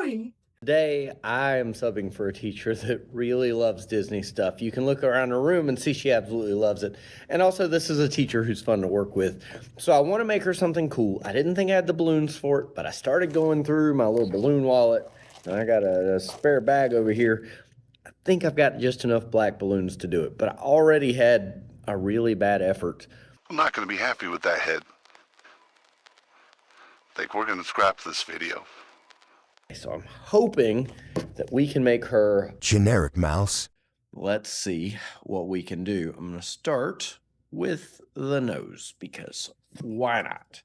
point. Today, I am subbing for a teacher that really loves Disney stuff. You can look around her room and see she absolutely loves it. And also, this is a teacher who's fun to work with. So I want to make her something cool. I didn't think I had the balloons for it, but I started going through my little balloon wallet, and I got a spare bag over here. I think I've got just enough black balloons to do it, but I already had a really bad effort. I'm not going to be happy with that head. Think we're going to scrap this video. So I'm hoping that we can make her Generic mouse. Let's see what we can do. I'm going to start with the nose because why not?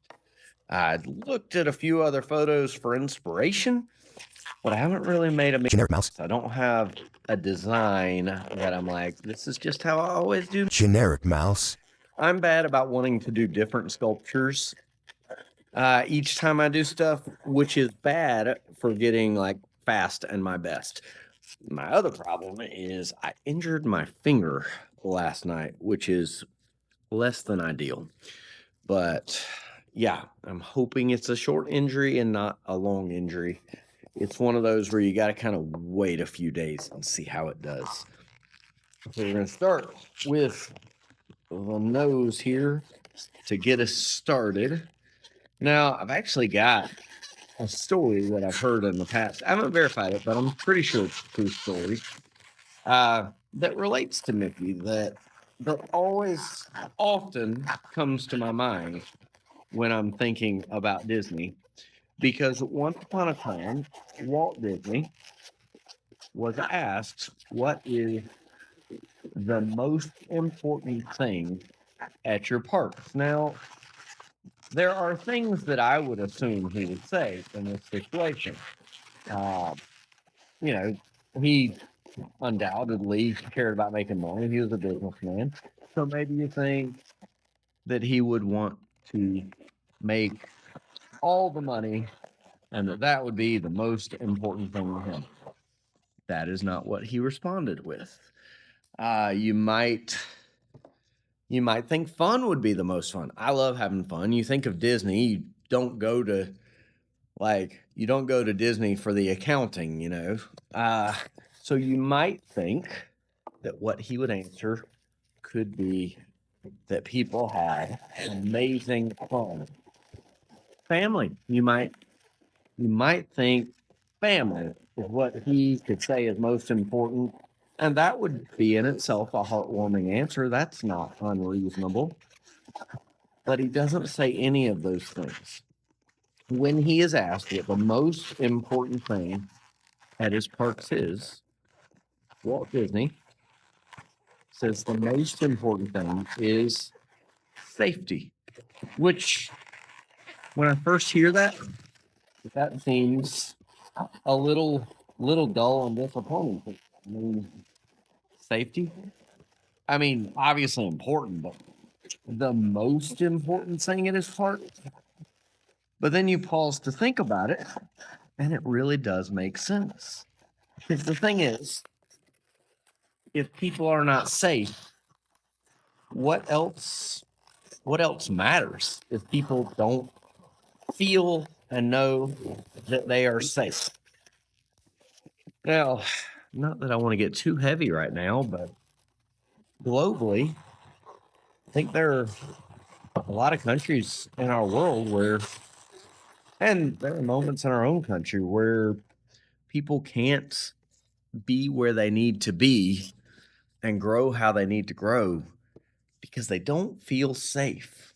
I looked at a few other photos for inspiration, but I haven't really made a Generic mouse. I don't have a design that I'm like, this is just how I always do. Generic mouse. I'm bad about wanting to do different sculptures each time I do stuff, which is bad for getting like fast and my best. My other problem is I injured my finger last night, which is less than ideal. But yeah, I'm hoping it's a short injury and not a long injury. It's one of those where you got to kind of wait a few days and see how it does. So we're going to start with the nose here to get us started. Now, I've actually got a story that I've heard in the past. I haven't verified it, but I'm pretty sure it's a true story that relates to Mickey that always often comes to my mind when I'm thinking about Disney. Because once upon a time, Walt Disney was asked, what is the most important thing at your parks? Now, there are things that I would assume he would say in this situation. Uh, he undoubtedly cared about making money. He was a businessman. So maybe you think that he would want to make all the money and that would be the most important thing to him. That is not what he responded with. You might think fun would be the most fun. I love having fun. You think of Disney, you don't go to Disney for the accounting, so you might think that what he would answer could be that people had amazing fun. Family. You might think family is what he could say is most important. And that would be in itself a heartwarming answer. That's not unreasonable. But he doesn't say any of those things. When he is asked what the most important thing at his parks is, Walt Disney says the most important thing is safety, which when I first hear that seems a little dull and disappointing. I mean, safety. I mean, obviously important, but the most important thing at his park. But then you pause to think about it, and it really does make sense. Because the thing is, if people are not safe, what else matters if people don't feel and know that they are safe? Now, not that I want to get too heavy right now, but globally, I think there are a lot of countries in our world and there are moments in our own country where people can't be where they need to be and grow how they need to grow because they don't feel safe.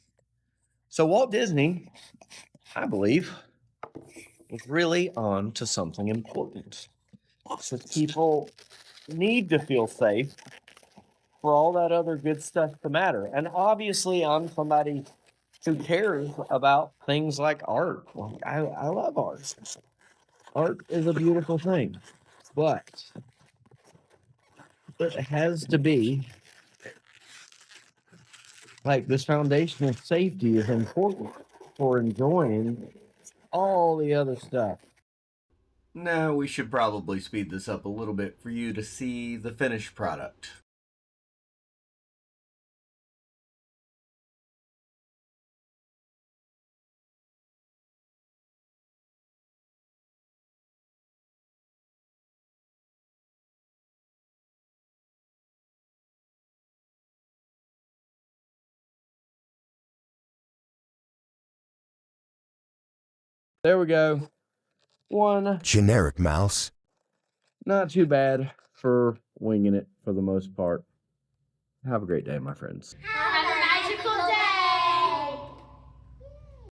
So Walt Disney, I believe, was really on to something important. So people need to feel safe for all that other good stuff to matter. And obviously, I'm somebody who cares about things like art. I love art. Art is a beautiful thing, but it has to be like this foundation of safety is important for enjoying all the other stuff. Now, we should probably speed this up a little bit for you to see the finished product. There we go. One. generic mouse, Not too bad for winging it for the most part. Have a great day, my friends. Have a magical day.